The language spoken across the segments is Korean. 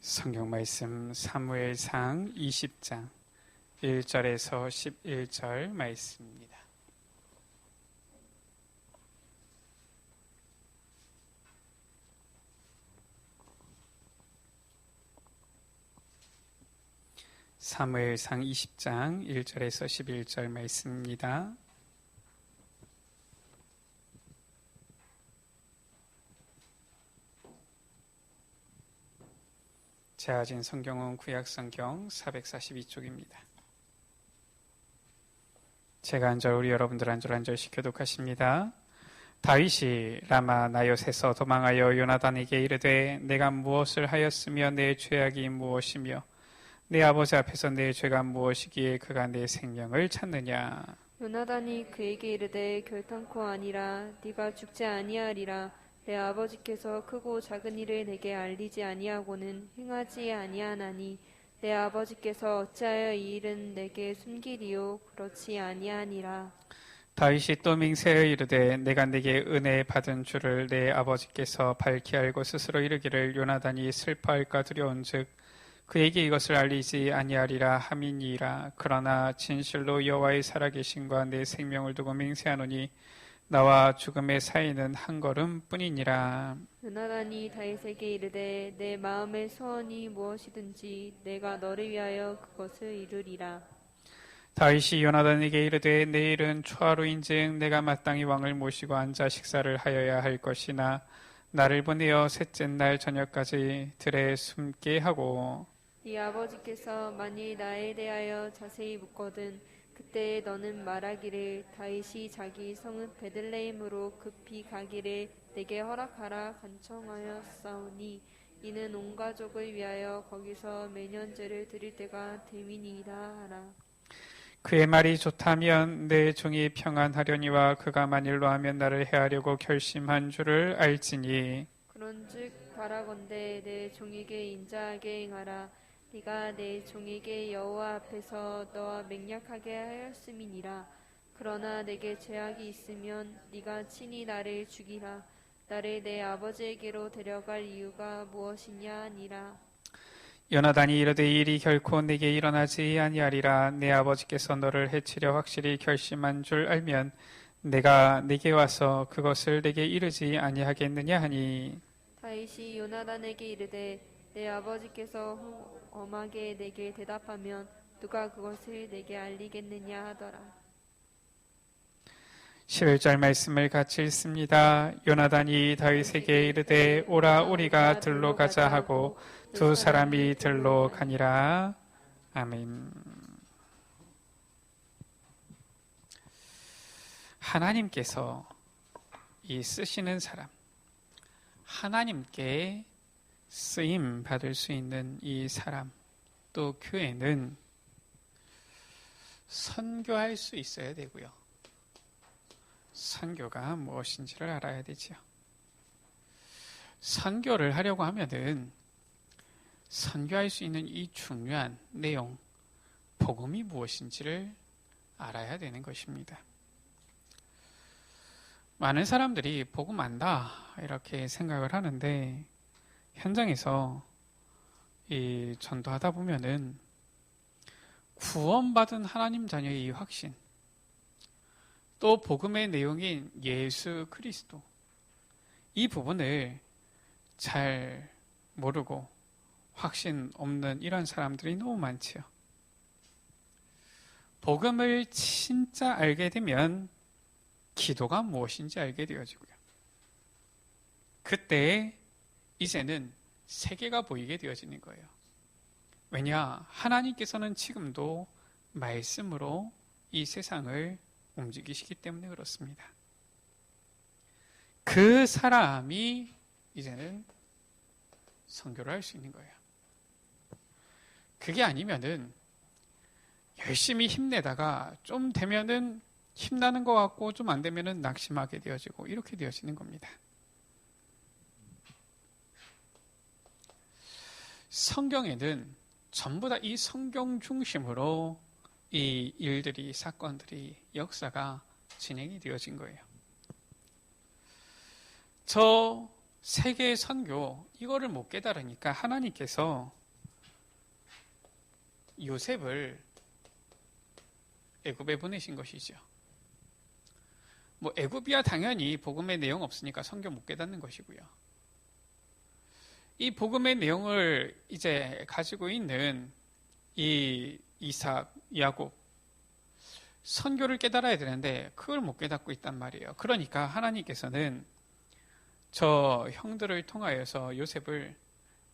성경 말씀 사무엘상 20장 1절에서 11절 말씀입니다. 사무엘상 20장 1절에서 11절 말씀입니다. 제가 가진 성경은 구약성경 442쪽입니다. 제가 한 절, 우리 여러분들 한 절 시켜독하십니다. 다윗이 라마 나요셋에서 도망하여 요나단에게 이르되 내가 무엇을 하였으며 내 죄악이 무엇이며 내 아버지 앞에서 내 죄가 무엇이기에 그가 내 생명을 찾느냐. 요나단이 그에게 이르되 결탄코 아니라 네가 죽지 아니하리라. 내 아버지께서 크고 작은 일을 내게 알리지 아니하고는 행하지 아니하나니 내 아버지께서 어찌하여 이 일은 내게 숨기리요. 그렇지 아니하니라. 다윗이 또 맹세하여 이르되 내가 내게 은혜 받은 줄을 내 아버지께서 밝히 알고 스스로 이르기를 요나단이 슬퍼할까 두려운즉 그에게 이것을 알리지 아니하리라 함이니이다. 그러나 진실로 여호와의 살아계심과 내 생명을 두고 맹세하노니 나와 죽음의 사이는 한 걸음뿐이니라. 요나단이 다윗에게 이르되 내 마음의 소원이 무엇이든지 내가 너를 위하여 그것을 이루리라. 다윗이 요나단에게 이르되 내일은 초하루인즉 내가 마땅히 왕을 모시고 앉아 식사를 하여야 할 것이나 나를 보내어 셋째 날 저녁까지 들에 숨게 하고 네 아버지께서 만일 나에 대하여 자세히 묻거든 그때 너는 말하기를 다윗이 자기 성읍 베들레헴으로 급히 가기를 내게 허락하라 간청하였사오니 이는 온 가족을 위하여 거기서 매년 제를 드릴 때가 됨이니이다 하라. 그의 말이 좋다면 내 종이 평안하려니와 그가 만일로 하면 나를 해하려고 결심한 줄을 알지니 그런즉 바라건대 내 종에게 인자하게 행하라. 네가 내 종에게 여호와 앞에서 너와 맹약하게 하였음이니라. 그러나 내게 죄악이 있으면 네가 친히 나를 죽이라. 나를 내 아버지에게로 데려갈 이유가 무엇이냐 하니라. 요나단이 이르되 이 일이 결코 내게 일어나지 아니하리라. 내 아버지께서 너를 해치려 확실히 결심한 줄 알면 내가 네게 와서 그것을 내게 이르지 아니하겠느냐 하니 다윗이 요나단에게 이르되 내 아버지께서 험하게 내게 대답하면 누가 그것을 내게 알리겠느냐 하더라. 11절 말씀을 같이 읽습니다. 요나단이 다윗에게 이르되 오라 우리가 들로 가자 하고 두 사람이 들로 가니라. 아멘. 하나님께서 이 쓰시는 사람, 하나님께 쓰임 받을 수 있는 이 사람, 또 교회는 선교할 수 있어야 되고요. 선교가 무엇인지를 알아야 되죠. 선교를 하려고 하면은 선교할 수 있는 이 중요한 내용, 복음이 무엇인지를 알아야 되는 것입니다. 많은 사람들이 복음 안다 이렇게 생각을 하는데 현장에서 이 전도하다 보면은 구원받은 하나님 자녀의 이 확신, 또 복음의 내용인 예수 그리스도, 이 부분을 잘 모르고 확신 없는 이런 사람들이 너무 많지요. 복음을 진짜 알게 되면 기도가 무엇인지 알게 되어지고요. 그때 이제는 세계가 보이게 되어지는 거예요. 왜냐? 하나님께서는 지금도 말씀으로 이 세상을 움직이시기 때문에 그렇습니다. 그 사람이 이제는 선교를 할 수 있는 거예요. 그게 아니면은 열심히 힘내다가 좀 되면은 힘나는 것 같고 좀 안 되면은 낙심하게 되어지고 이렇게 되어지는 겁니다. 성경에는 전부 다 이 성경 중심으로 이 일들이, 사건들이, 역사가 진행이 되어진 거예요. 저 세계의 선교 이거를 못 깨달으니까 하나님께서 요셉을 애굽에 보내신 것이죠. 뭐 애굽이야 당연히 복음의 내용 없으니까 선교 못 깨닫는 것이고요. 이 복음의 내용을 이제 가지고 있는 이 이삭, 야곱 선교를 깨달아야 되는데 그걸 못 깨닫고 있단 말이에요. 그러니까 하나님께서는 저 형들을 통하여서 요셉을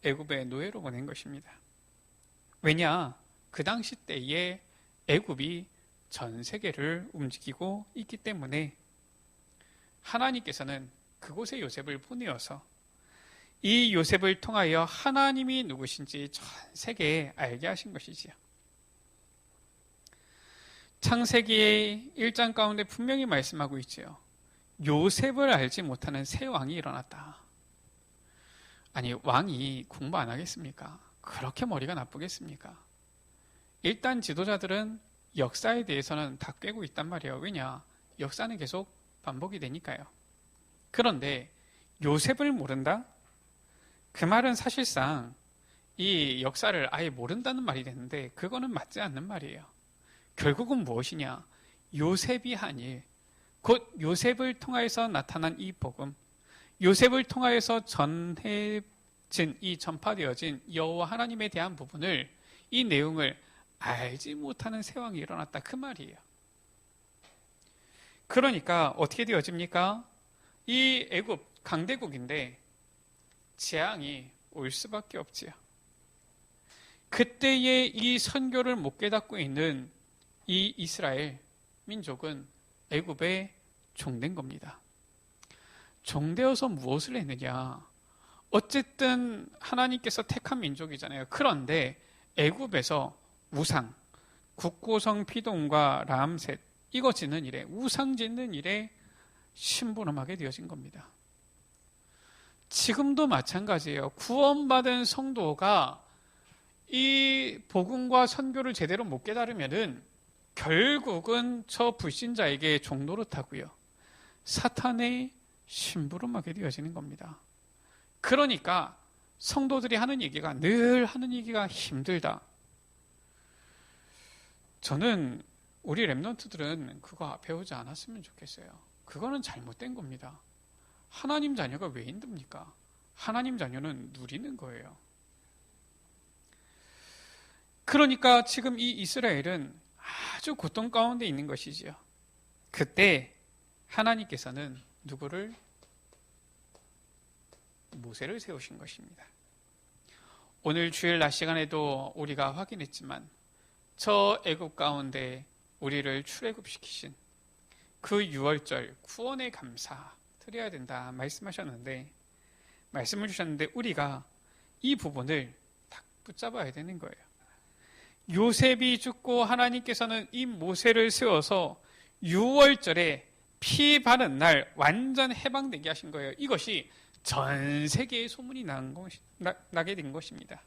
애굽의 노예로 보낸 것입니다. 왜냐? 그 당시 때에 애굽이 전 세계를 움직이고 있기 때문에 하나님께서는 그곳에 요셉을 보내어서 이 요셉을 통하여 하나님이 누구신지 전 세계에 알게 하신 것이지요. 창세기 1장 가운데 분명히 말씀하고 있지요. 요셉을 알지 못하는 새 왕이 일어났다. 아니, 왕이 공부 안 하겠습니까? 그렇게 머리가 나쁘겠습니까? 일단 지도자들은 역사에 대해서는 다 꿰고 있단 말이에요. 왜냐? 역사는 계속 반복이 되니까요. 그런데 요셉을 모른다? 그 말은 사실상 이 역사를 아예 모른다는 말이 되는데 그거는 맞지 않는 말이에요. 결국은 무엇이냐? 요셉이 한 일, 곧 요셉을 통하여서 나타난 이 복음, 요셉을 통하여서 전파되어진 여호와 하나님에 대한 부분을, 이 내용을 알지 못하는 새 왕이 일어났다, 그 말이에요. 그러니까 어떻게 되어집니까? 이 애굽 강대국인데 재앙이 올 수밖에 없지요. 그때의 이 선교를 못 깨닫고 있는 이 이스라엘 민족은 애굽에 종된 겁니다. 종되어서 무엇을 했느냐? 어쨌든 하나님께서 택한 민족이잖아요. 그런데 애굽에서 우상, 국고성 피동과 람셋, 이거 짓는 일에, 우상 짓는 일에 심부름하게 되어진 겁니다. 지금도 마찬가지예요. 구원받은 성도가 이 복음과 선교를 제대로 못 깨달으면은 결국은 저 불신자에게 종노릇하고요, 사탄의 심부름하게 되어지는 겁니다. 그러니까 성도들이 늘 하는 얘기가 힘들다. 저는 우리 랩런트들은 그거 배우지 않았으면 좋겠어요. 그거는 잘못된 겁니다. 하나님 자녀가 왜 힘듭니까? 하나님 자녀는 누리는 거예요. 그러니까 지금 이 이스라엘은 아주 고통 가운데 있는 것이지요. 그때 하나님께서는 누구를? 모세를 세우신 것입니다. 오늘 주일 낮 시간에도 우리가 확인했지만 저 애굽 가운데 우리를 출애굽시키신 그 유월절 구원의 감사 드려야 된다 말씀을 주셨는데 우리가 이 부분을 딱 붙잡아야 되는 거예요. 요셉이 죽고 하나님께서는 이 모세를 세워서 유월절에 피 바른 날 완전 해방되게 하신 거예요. 이것이 전 세계에 소문이 나게 된 것입니다.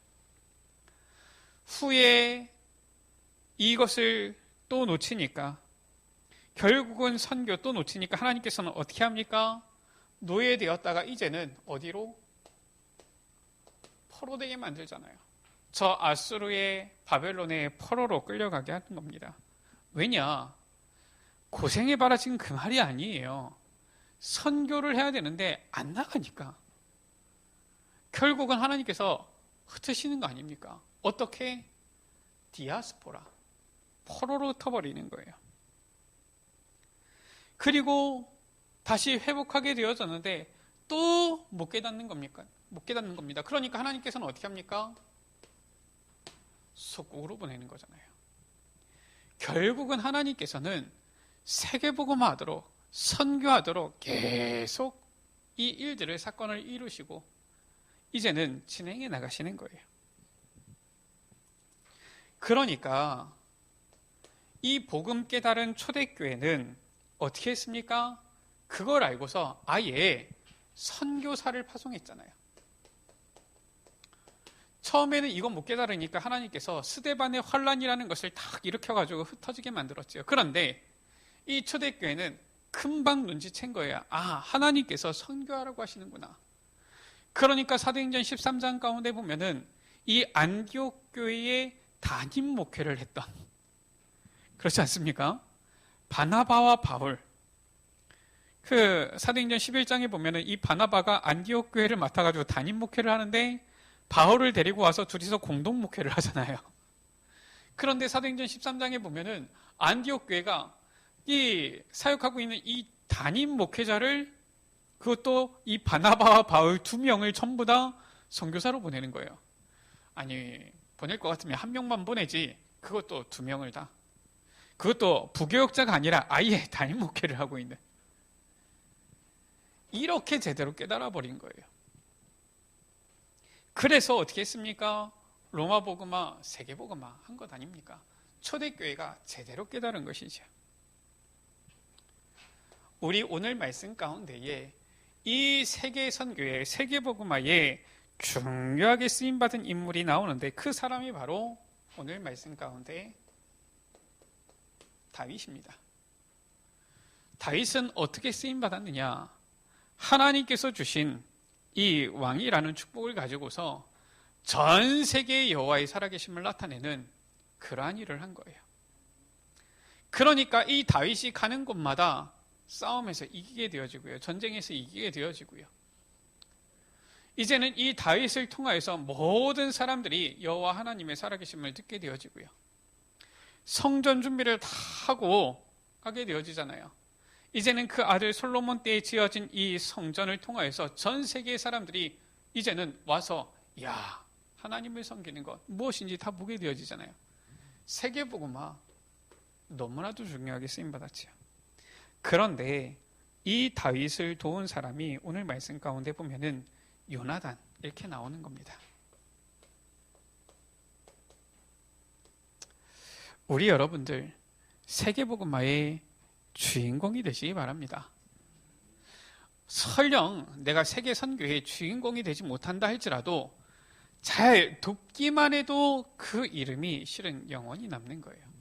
후에 이것을 또 놓치니까, 결국은 선교 또 놓치니까 하나님께서는 어떻게 합니까? 노예되었다가 이제는 어디로? 포로되게 만들잖아요. 저 아수르의 바벨론의 포로로 끌려가게 하는 겁니다. 왜냐? 고생해봐라 지금 그 말이 아니에요. 선교를 해야 되는데 안 나가니까 결국은 하나님께서 흩으시는 거 아닙니까? 어떻게? 디아스포라, 포로로 흩어버리는 거예요. 그리고 다시 회복하게 되어졌는데 또 못 깨닫는 겁니까? 못 깨닫는 겁니다. 그러니까 하나님께서는 어떻게 합니까? 속국으로 보내는 거잖아요. 결국은 하나님께서는 세계복음화하도록, 선교하도록 계속 이 일들을, 사건을 이루시고 이제는 진행해 나가시는 거예요. 그러니까 이 복음 깨달은 초대교회는 어떻게 했습니까? 그걸 알고서 아예 선교사를 파송했잖아요. 처음에는 이건 못 깨달으니까 하나님께서 스데반의 환란이라는 것을 딱 일으켜가지고 흩어지게 만들었죠. 그런데 이 초대교회는 금방 눈치챈 거예요. 아, 하나님께서 선교하라고 하시는구나. 그러니까 사도행전 13장 가운데 보면은 이 안디옥 교회의 담임 목회를 했던, 그렇지 않습니까? 바나바와 바울. 그 사도행전 11장에 보면은 이 바나바가 안디옥 교회를 맡아가지고 담임 목회를 하는데 바울을 데리고 와서 둘이서 공동 목회를 하잖아요. 그런데 사도행전 13장에 보면은 안디옥 교회가 이 사역하고 있는 이 담임 목회자를, 그것도 이 바나바와 바울 두 명을 전부 다 선교사로 보내는 거예요. 아니, 보낼 것 같으면 한 명만 보내지, 그것도 두 명을 다. 그것도 부교역자가 아니라 아예 담임 목회를 하고 있는. 이렇게 제대로 깨달아 버린 거예요. 그래서 어떻게 했습니까? 로마 복음화, 세계 복음화 한 것 아닙니까? 초대교회가 제대로 깨달은 것이죠. 우리 오늘 말씀 가운데에 이 세계 선교회, 세계 복음화에 중요하게 쓰임받은 인물이 나오는데 그 사람이 바로 오늘 말씀 가운데 다윗입니다. 다윗은 어떻게 쓰임받았느냐? 하나님께서 주신 이 왕이라는 축복을 가지고서 전 세계의 여호와의 살아계심을 나타내는 그러한 일을 한 거예요. 그러니까 이 다윗이 가는 곳마다 싸움에서 이기게 되어지고요. 전쟁에서 이기게 되어지고요. 이제는 이 다윗을 통하여서 모든 사람들이 여호와 하나님의 살아계심을 듣게 되어지고요. 성전 준비를 다 하고 가게 되어지잖아요. 이제는 그 아들 솔로몬 때에 지어진 이 성전을 통하여서 전 세계의 사람들이 이제는 와서 야, 하나님을 섬기는 것 무엇인지 다 보게 되어지잖아요. 세계복음화 너무나도 중요하게 쓰임받았지요. 그런데 이 다윗을 도운 사람이 오늘 말씀 가운데 보면은 요나단 이렇게 나오는 겁니다. 우리 여러분들 세계복음화의 주인공이 되시기 바랍니다. 설령 내가 세계 선교의 주인공이 되지 못한다 할지라도 잘 돕기만 해도 그 이름이 실은 영원히 남는 거예요.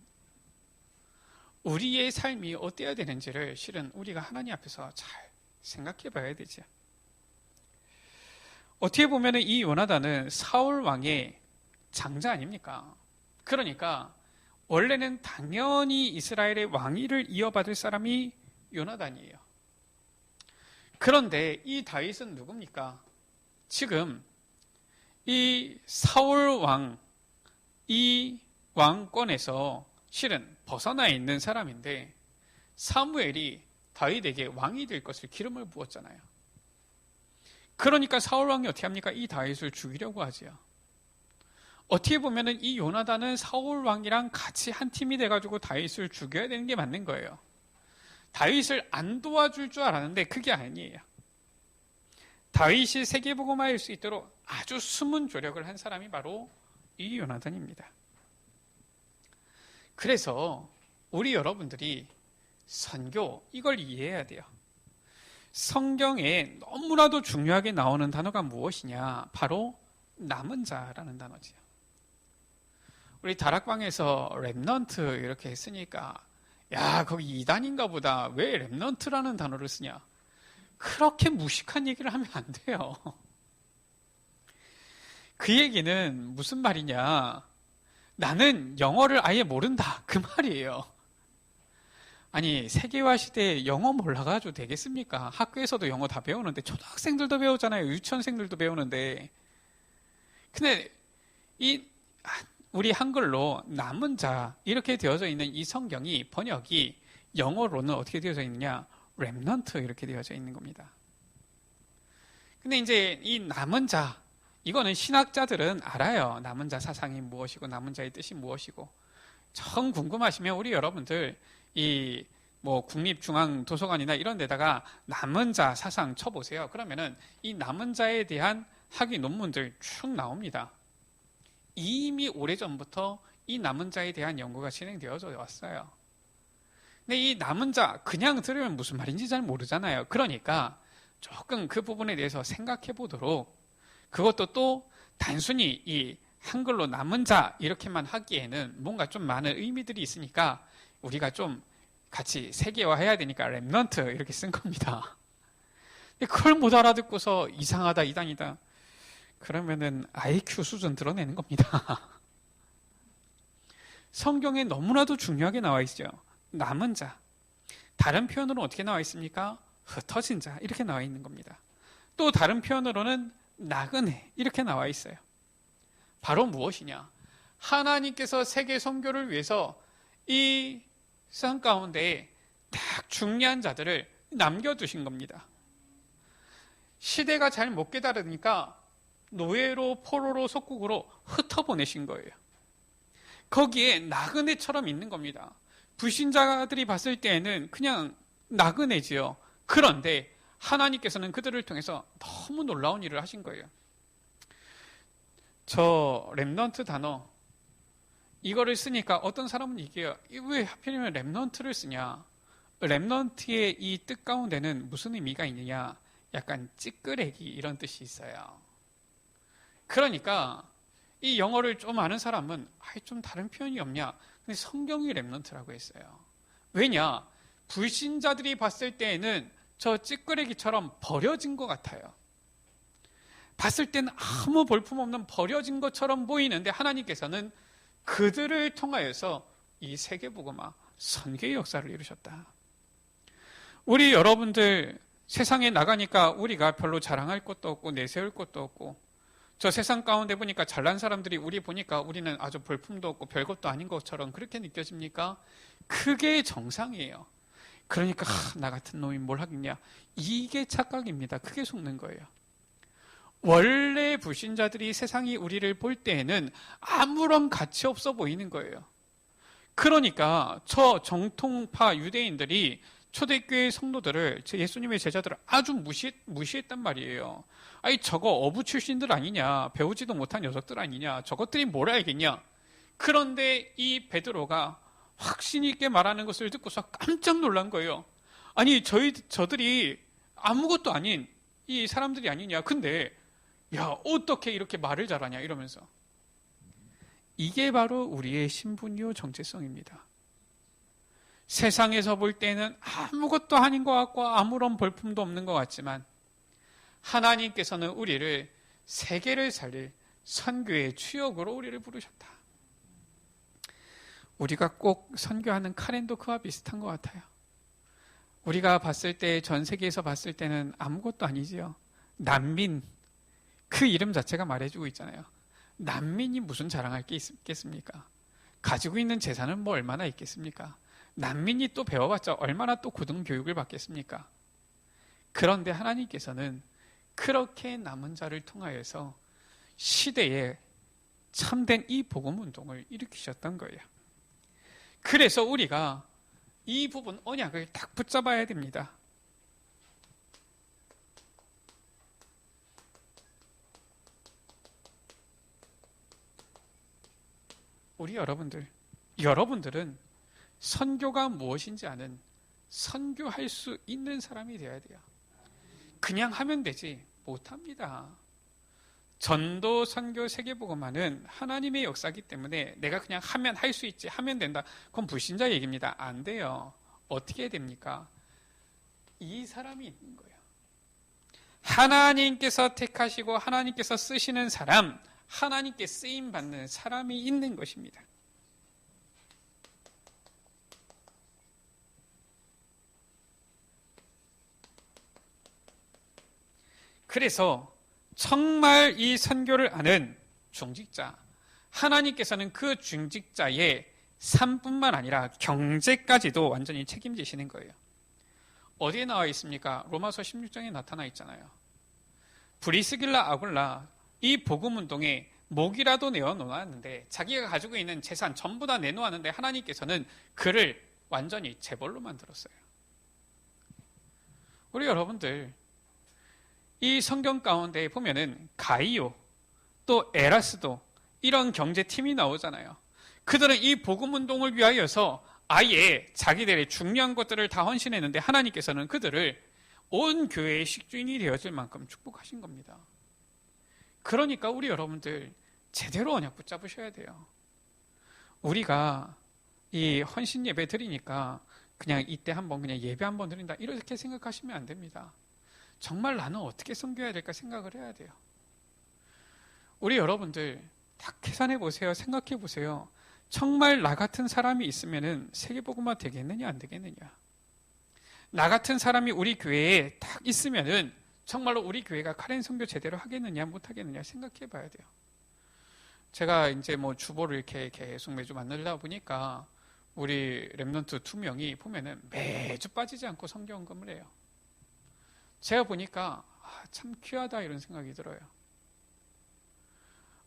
우리의 삶이 어때야 되는지를 실은 우리가 하나님 앞에서 잘 생각해 봐야 되죠. 어떻게 보면 이 요나단은 사울 왕의 장자 아닙니까? 그러니까 원래는 당연히 이스라엘의 왕위를 이어받을 사람이 요나단이에요. 그런데 이 다윗은 누굽니까? 지금 이 사울 왕, 이 왕권에서 실은 벗어나 있는 사람인데 사무엘이 다윗에게 왕이 될 것을 기름을 부었잖아요. 그러니까 사울 왕이 어떻게 합니까? 이 다윗을 죽이려고 하지요. 어떻게 보면은 이 요나단은 사울 왕이랑 같이 한 팀이 돼가지고 다윗을 죽여야 되는 게 맞는 거예요. 다윗을 안 도와줄 줄 알았는데 그게 아니에요. 다윗이 세계복음화일 수 있도록 아주 숨은 조력을 한 사람이 바로 이 요나단입니다. 그래서 우리 여러분들이 선교 이걸 이해해야 돼요. 성경에 너무나도 중요하게 나오는 단어가 무엇이냐? 바로 남은 자라는 단어지요. 우리 다락방에서 렘넌트 이렇게 했으니까 야, 거기 이단인가 보다. 왜 렘넌트라는 단어를 쓰냐? 그렇게 무식한 얘기를 하면 안 돼요. 그 얘기는 무슨 말이냐? 나는 영어를 아예 모른다. 그 말이에요. 아니, 세계화 시대에 영어 몰라가지고 되겠습니까? 학교에서도 영어 다 배우는데, 초등학생들도 배우잖아요. 유치원생들도 배우는데. 근데 우리 한글로 남은 자 이렇게 되어져 있는 이 성경이 번역이 영어로는 어떻게 되어져 있느냐? 렘넌트 이렇게 되어져 있는 겁니다. 근데 이제 이 남은 자 이거는 신학자들은 알아요. 남은 자 사상이 무엇이고 남은 자의 뜻이 무엇이고. 정 궁금하시면 우리 여러분들 이 국립중앙도서관이나 이런 데다가 남은 자 사상 쳐보세요. 그러면은 이 남은 자에 대한 학위 논문들 쭉 나옵니다. 이미 오래전부터 이 남은 자에 대한 연구가 진행되어져 왔어요. 근데 이 남은 자 그냥 들으면 무슨 말인지 잘 모르잖아요. 그러니까 조금 그 부분에 대해서 생각해 보도록, 그것도 또 단순히 이 한글로 남은 자 이렇게만 하기에는 뭔가 좀 많은 의미들이 있으니까 우리가 좀 같이 세계화해야 되니까 렘넌트 이렇게 쓴 겁니다. 그걸 못 알아듣고서 이상하다, 이단이다. 그러면은 IQ 수준 드러내는 겁니다. 성경에 너무나도 중요하게 나와 있죠. 남은 자. 다른 표현으로는 어떻게 나와 있습니까? 흩어진 자. 이렇게 나와 있는 겁니다. 또 다른 표현으로는 나그네. 이렇게 나와 있어요. 바로 무엇이냐? 하나님께서 세계 선교를 위해서 이 세상 가운데에 딱 중요한 자들을 남겨두신 겁니다. 시대가 잘 못 깨달으니까 노예로 포로로 속국으로 흩어보내신 거예요. 거기에 나그네처럼 있는 겁니다. 불신자들이 봤을 때에는 그냥 나그네지요. 그런데 하나님께서는 그들을 통해서 너무 놀라운 일을 하신 거예요. 저 렘넌트 단어 이거를 쓰니까 어떤 사람은 얘기해요. 왜 하필이면 렘넌트를 쓰냐? 렘넌트의 이 뜻 가운데는 무슨 의미가 있느냐? 약간 찌끄레기 이런 뜻이 있어요. 그러니까 이 영어를 좀 아는 사람은 좀 다른 표현이 없냐? 근데 성경이 렘넌트라고 했어요. 왜냐? 불신자들이 봤을 때에는 저 찌끄레기처럼 버려진 것 같아요. 봤을 때는 아무 볼품없는 버려진 것처럼 보이는데 하나님께서는 그들을 통하여서 이 세계복음화 선교의 역사를 이루셨다. 우리 여러분들 세상에 나가니까 우리가 별로 자랑할 것도 없고 내세울 것도 없고 저 세상 가운데 보니까 잘난 사람들이 우리 보니까 우리는 아주 볼품도 없고 별것도 아닌 것처럼 그렇게 느껴집니까? 그게 정상이에요. 그러니까 나 같은 놈이 뭘 하겠냐? 이게 착각입니다. 그게 속는 거예요. 원래 불신자들이 세상이 우리를 볼 때에는 아무런 가치 없어 보이는 거예요. 그러니까 저 정통파 유대인들이 초대교회 성도들을, 예수님의 제자들을 아주 무시했단 말이에요. 아니 저거 어부 출신들 아니냐, 배우지도 못한 녀석들 아니냐, 저것들이 뭘 알겠냐. 그런데 이 베드로가 확신 있게 말하는 것을 듣고서 깜짝 놀란 거예요. 아니 저들이 아무것도 아닌 이 사람들이 아니냐. 근데 야 어떻게 이렇게 말을 잘하냐 이러면서. 이게 바로 우리의 신분이요 정체성입니다. 세상에서 볼 때는 아무것도 아닌 것 같고 아무런 볼품도 없는 것 같지만 하나님께서는 우리를 세계를 살릴 선교의 주역으로 우리를 부르셨다. 우리가 꼭 선교하는 카렌도 그와 비슷한 것 같아요. 우리가 봤을 때 전 세계에서 봤을 때는 아무것도 아니지요. 난민, 그 이름 자체가 말해주고 있잖아요. 난민이 무슨 자랑할 게 있겠습니까? 가지고 있는 재산은 뭐 얼마나 있겠습니까? 난민이 또 배워봤자 얼마나 또 고등교육을 받겠습니까? 그런데 하나님께서는 그렇게 남은 자를 통하여서 시대에 참된 이 복음운동을 일으키셨던 거예요. 그래서 우리가 이 부분 언약을 딱 붙잡아야 됩니다. 우리 여러분들은 선교가 무엇인지 아는 선교할 수 있는 사람이 되어야 돼요. 그냥 하면 되지 못합니다. 전도, 선교, 세계복음화는 하나님의 역사이기 때문에 내가 그냥 하면 할 수 있지, 하면 된다. 그건 불신자 얘기입니다. 안 돼요. 어떻게 해야 됩니까? 이 사람이 있는 거예요. 하나님께서 택하시고 하나님께서 쓰시는 사람, 하나님께 쓰임받는 사람이 있는 것입니다. 그래서 정말 이 선교를 아는 중직자, 하나님께서는 그 중직자의 삶뿐만 아니라 경제까지도 완전히 책임지시는 거예요. 어디에 나와 있습니까? 로마서 16장에 나타나 있잖아요. 브리스길라 아굴라 이 복음운동에 목이라도 내어놓았는데 자기가 가지고 있는 재산 전부 다 내놓았는데 하나님께서는 그를 완전히 재벌로 만들었어요. 우리 여러분들 이 성경 가운데 보면은 가이오 또 에라스도 이런 경제팀이 나오잖아요. 그들은 이 복음운동을 위하여서 아예 자기들의 중요한 것들을 다 헌신했는데 하나님께서는 그들을 온 교회의 식주인이 되어질 만큼 축복하신 겁니다. 그러니까 우리 여러분들 제대로 언약 붙잡으셔야 돼요. 우리가 이 헌신 예배 드리니까 그냥 이때 한번 그냥 예배 한번 드린다 이렇게 생각하시면 안 됩니다. 정말 나는 어떻게 섬겨야 될까 생각을 해야 돼요. 우리 여러분들 딱 계산해 보세요. 생각해 보세요. 정말 나 같은 사람이 있으면은 세계복음화 되겠느냐 안 되겠느냐. 나 같은 사람이 우리 교회에 딱 있으면은 정말로 우리 교회가 카렌 선교 제대로 하겠느냐 못 하겠느냐 생각해 봐야 돼요. 제가 이제 뭐 주보를 이렇게 계속 매주 만들다 보니까 우리 랩넌트 2명이 보면은 매주 빠지지 않고 성경검을 해요. 제가 보니까 참 귀하다 이런 생각이 들어요.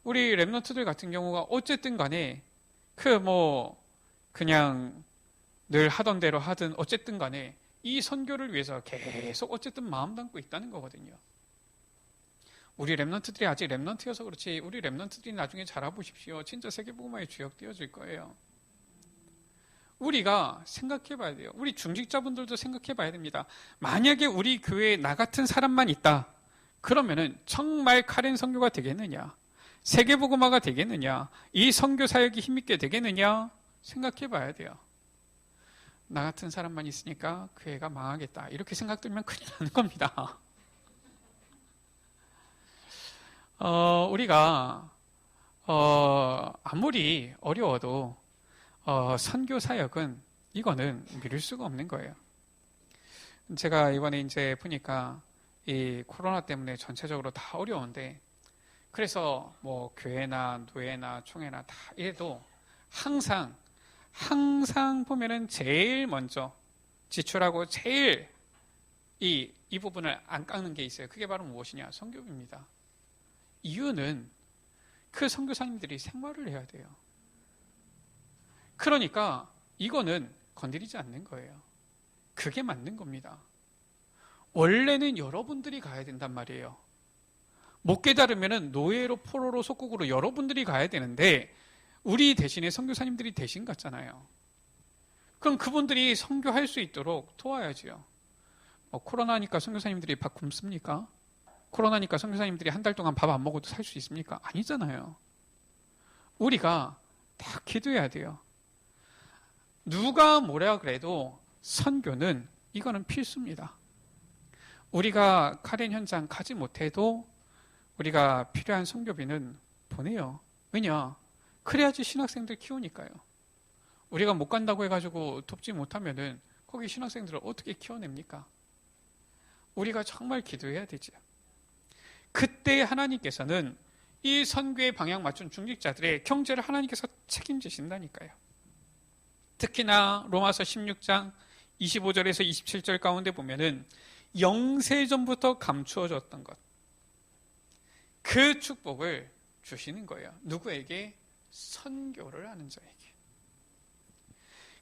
우리 랩넌트들 같은 경우가 어쨌든 간에 그냥 늘 하던 대로 하든 어쨌든 간에 이 선교를 위해서 계속 어쨌든 마음 담고 있다는 거거든요. 우리 랩넌트들이 아직 랩넌트여서 그렇지 우리 랩넌트들이 나중에 자라보십시오. 진짜 세계복음화의 주역 되어질 거예요. 우리가 생각해 봐야 돼요. 우리 중직자분들도 생각해 봐야 됩니다. 만약에 우리 교회에 나 같은 사람만 있다. 그러면은 정말 카렌 선교가 되겠느냐? 세계복음화가 되겠느냐? 이 선교 사역이 힘있게 되겠느냐? 생각해 봐야 돼요. 나 같은 사람만 있으니까 교회가 망하겠다. 이렇게 생각 들면 큰일 나는 겁니다. 우리가 아무리 어려워도 선교 사역은 이거는 미룰 수가 없는 거예요. 제가 이번에 이제 보니까 이 코로나 때문에 전체적으로 다 어려운데 그래서 뭐 교회나 노예나 총회나 다 이래도 항상 보면은 제일 먼저 지출하고 제일 이 부분을 안 깎는 게 있어요. 그게 바로 무엇이냐? 선교비입니다. 이유는 그 선교사님들이 생활을 해야 돼요. 그러니까 이거는 건드리지 않는 거예요. 그게 맞는 겁니다. 원래는 여러분들이 가야 된단 말이에요. 못 깨달으면 노예로 포로로 속국으로 여러분들이 가야 되는데 우리 대신에 선교사님들이 대신 갔잖아요. 그럼 그분들이 선교할 수 있도록 도와야지요. 코로나니까 선교사님들이 밥 굶습니까? 코로나니까 선교사님들이 한 달 동안 밥 안 먹어도 살 수 있습니까? 아니잖아요. 우리가 다 기도해야 돼요. 누가 뭐라 그래도 선교는 이거는 필수입니다. 우리가 카렌 현장 가지 못해도 우리가 필요한 선교비는 보내요. 왜냐? 그래야지 신학생들 키우니까요. 우리가 못 간다고 해가지고 돕지 못하면은 거기 신학생들을 어떻게 키워냅니까? 우리가 정말 기도해야 되죠. 그때 하나님께서는 이 선교의 방향 맞춘 중직자들의 경제를 하나님께서 책임지신다니까요. 특히나 로마서 16장 25절에서 27절 가운데 보면은 영세전부터 감추어졌던 것. 그 축복을 주시는 거예요. 누구에게? 선교를 하는 자에게.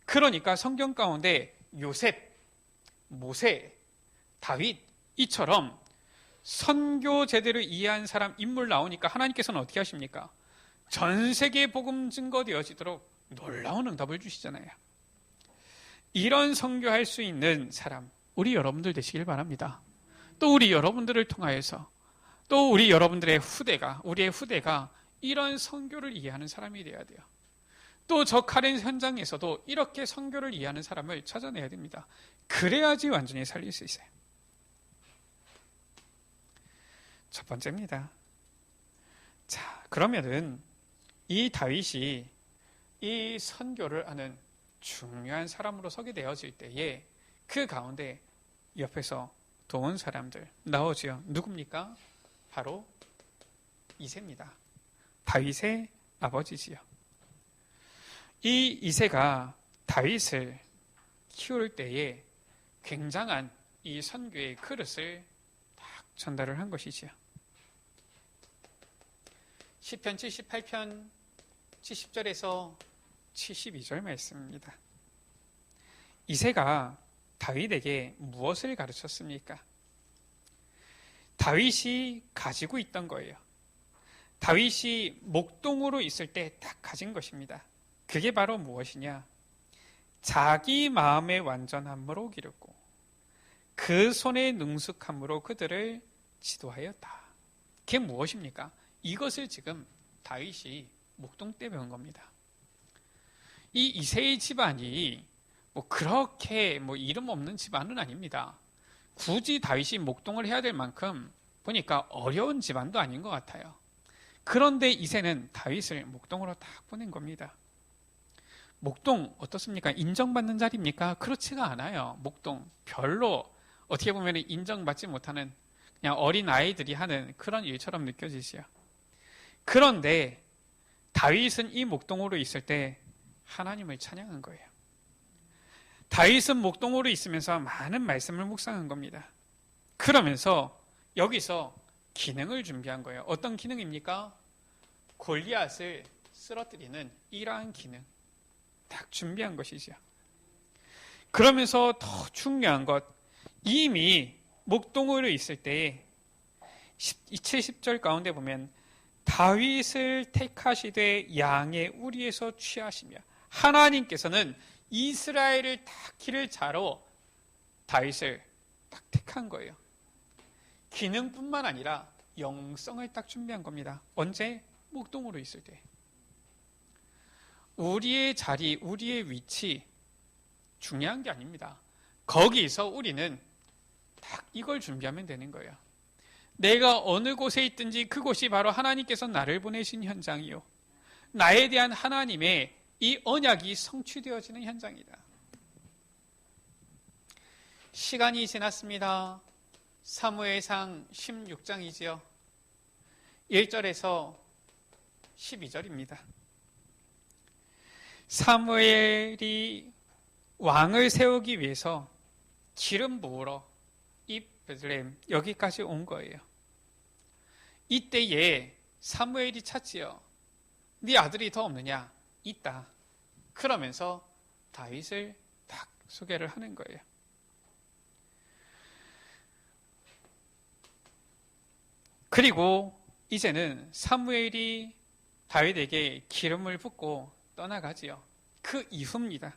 그러니까 성경 가운데 요셉, 모세, 다윗 이처럼 선교 제대로 이해한 사람 인물 나오니까 하나님께서는 어떻게 하십니까? 전 세계 복음 증거되어지도록 놀라운 응답을 주시잖아요. 이런 선교할 수 있는 사람, 우리 여러분들 되시길 바랍니다. 또 우리 여러분들을 통하여서 또 우리 여러분들의 후대가, 우리의 후대가 이런 선교를 이해하는 사람이 되어야 돼요. 또 저 카렌 현장에서도 이렇게 선교를 이해하는 사람을 찾아내야 됩니다. 그래야지 완전히 살릴 수 있어요. 첫 번째입니다. 자, 그러면은 이 다윗이 이 선교를 하는 중요한 사람으로 서게 되어질 때에 그 가운데 옆에서 도운 사람들 나오지요. 누굽니까? 바로 이새입니다. 다윗의 아버지지요. 이 이새가 다윗을 키울 때에 굉장한 이 선교의 그릇을 딱 전달을 한 것이지요. 시편 78편 70절에서 72절 말씀입니다. 이새가 다윗에게 무엇을 가르쳤습니까? 다윗이 가지고 있던 거예요. 다윗이 목동으로 있을 때 딱 가진 것입니다. 그게 바로 무엇이냐? 자기 마음의 완전함으로 기르고 그 손의 능숙함으로 그들을 지도하였다. 그게 무엇입니까? 이것을 지금 다윗이 목동 때 배운 겁니다. 이 이새의 집안이 그렇게 이름 없는 집안은 아닙니다. 굳이 다윗이 목동을 해야 될 만큼 보니까 어려운 집안도 아닌 것 같아요. 그런데 이새는 다윗을 목동으로 딱 보낸 겁니다. 목동 어떻습니까? 인정받는 자리입니까? 그렇지가 않아요. 목동 별로 어떻게 보면 인정받지 못하는 그냥 어린 아이들이 하는 그런 일처럼 느껴지지요. 그런데 다윗은 이 목동으로 있을 때 하나님을 찬양한 거예요. 다윗은 목동으로 있으면서 많은 말씀을 묵상한 겁니다. 그러면서 여기서 기능을 준비한 거예요. 어떤 기능입니까? 골리앗을 쓰러뜨리는 이러한 기능 딱 준비한 것이죠. 그러면서 더 중요한 것, 이미 목동으로 있을 때 70절 가운데 보면 다윗을 택하시되 양의 우리에서 취하시며, 하나님께서는 이스라엘을 딱 기를 자로 다윗을 딱 택한 거예요. 기능뿐만 아니라 영성을 딱 준비한 겁니다. 언제? 목동으로 있을 때. 우리의 자리, 우리의 위치 중요한 게 아닙니다. 거기서 우리는 딱 이걸 준비하면 되는 거예요. 내가 어느 곳에 있든지 그곳이 바로 하나님께서 나를 보내신 현장이요, 나에 대한 하나님의 이 언약이 성취되어지는 현장이다. 시간이 지났습니다. 사무엘상 16장이지요. 1절에서 12절입니다. 사무엘이 왕을 세우기 위해서 기름 부으러 이 베들레헴 여기까지 온 거예요. 이때에 사무엘이 찾지요. 네 아들이 더 없느냐? 있다. 그러면서 다윗을 딱 소개를 하는 거예요. 그리고 이제는 사무엘이 다윗에게 기름을 붓고 떠나가지요. 그 이후입니다.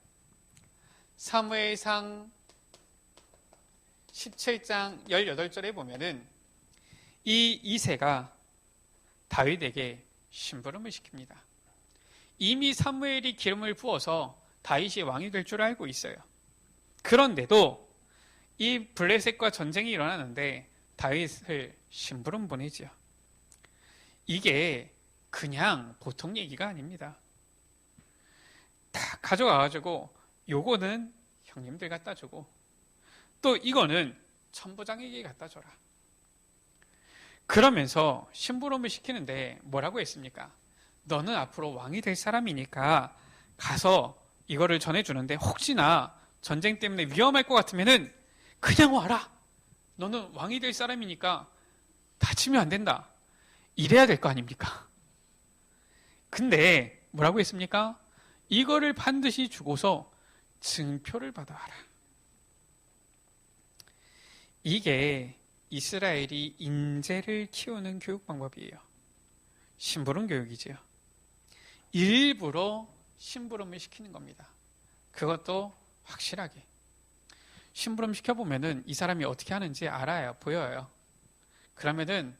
사무엘상 17장 18절에 보면은 이 이새가 다윗에게 심부름을 시킵니다. 이미 사무엘이 기름을 부어서 다윗이 왕이 될 줄 알고 있어요. 그런데도 이 블레셋과 전쟁이 일어나는데 다윗을 심부름 보내지요. 이게 그냥 보통 얘기가 아닙니다. 다 가져가가지고 요거는 형님들 갖다 주고 또 이거는 천부장에게 갖다 줘라. 그러면서 심부름을 시키는데 뭐라고 했습니까? 너는 앞으로 왕이 될 사람이니까 가서 이거를 전해주는데 혹시나 전쟁 때문에 위험할 것 같으면은 그냥 와라. 너는 왕이 될 사람이니까 다치면 안 된다. 이래야 될 거 아닙니까? 근데 뭐라고 했습니까? 이거를 반드시 주고서 증표를 받아와라. 이게 이스라엘이 인재를 키우는 교육 방법이에요. 심부름 교육이지요. 일부러 심부름을 시키는 겁니다. 그것도 확실하게. 심부름 시켜보면은 이 사람이 어떻게 하는지 알아요. 보여요. 그러면은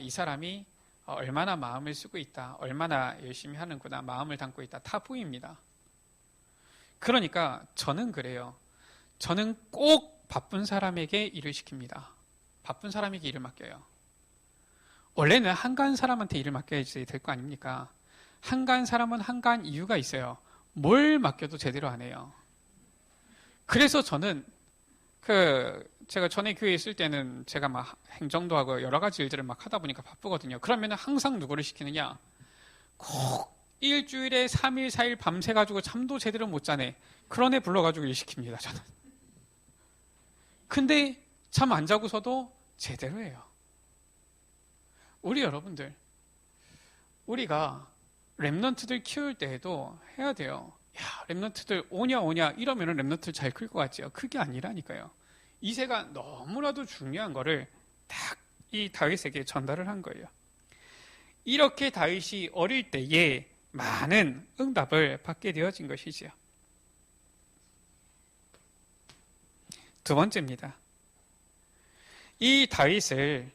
이 사람이 얼마나 마음을 쓰고 있다, 얼마나 열심히 하는구나, 마음을 담고 있다, 다 보입니다. 그러니까 저는 그래요. 저는 꼭 바쁜 사람에게 일을 시킵니다. 바쁜 사람에게 일을 맡겨요. 원래는 한가한 사람한테 일을 맡겨야지 될 거 아닙니까? 한가한 사람은 한가한 이유가 있어요. 뭘 맡겨도 제대로 안 해요. 그래서 저는 제가 전에 교회에 있을 때는 제가 막 행정도 하고 여러 가지 일들을 막 하다 보니까 바쁘거든요. 그러면 항상 누구를 시키느냐? 꼭 일주일에 3일, 4일 밤새가지고 잠도 제대로 못 자네. 그런 애 불러가지고 일 시킵니다, 저는. 근데 잠 안 자고서도 제대로 해요. 우리 여러분들, 우리가 랩런트들 키울 때에도 해야 돼요. 야, 랩런트들 오냐 이러면은 랩런트들 잘 클 것 같지요. 그게 아니라니까요. 이새가 너무나도 중요한 거를 딱 이 다윗에게 전달을 한 거예요. 이렇게 다윗이 어릴 때에 많은 응답을 받게 되어진 것이지요. 두 번째입니다. 이 다윗을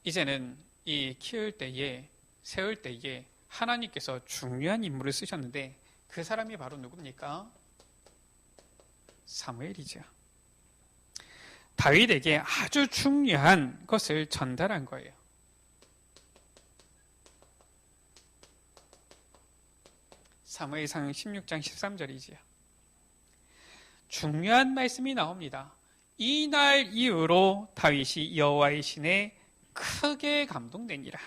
이제는 이 키울 때에, 세울 때에 하나님께서 중요한 인물을 쓰셨는데 그 사람이 바로 누굽니까? 사무엘이죠. 다윗에게 아주 중요한 것을 전달한 거예요. 사무엘상 16장 13절이지요. 중요한 말씀이 나옵니다. 이날 이후로 다윗이 여호와의 신에 크게 감동되니라.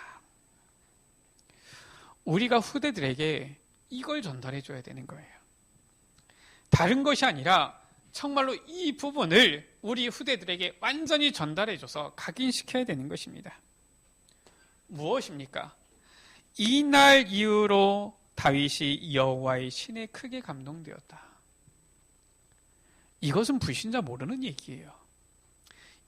우리가 후대들에게 이걸 전달해 줘야 되는 거예요. 다른 것이 아니라 정말로 이 부분을 우리 후대들에게 완전히 전달해 줘서 각인시켜야 되는 것입니다. 무엇입니까? 이날 이후로 다윗이 여호와의 신에 크게 감동되었다. 이것은 불신자 모르는 얘기예요.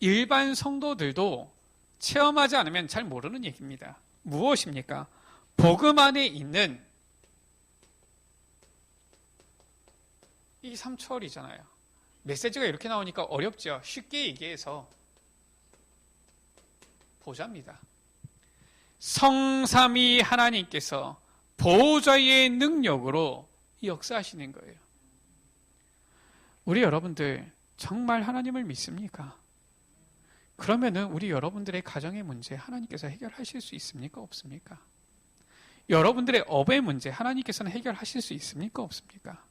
일반 성도들도 체험하지 않으면 잘 모르는 얘기입니다. 무엇입니까? 복음 안에 있는 이 3초월이잖아요. 메시지가 이렇게 나오니까 어렵죠. 쉽게 얘기해서 보자입니다. 성삼위 하나님께서 보좌의 능력으로 역사하시는 거예요. 우리 여러분들 정말 하나님을 믿습니까? 그러면은 우리 여러분들의 가정의 문제 하나님께서 해결하실 수 있습니까? 없습니까? 여러분들의 업의 문제 하나님께서는 해결하실 수 있습니까? 없습니까?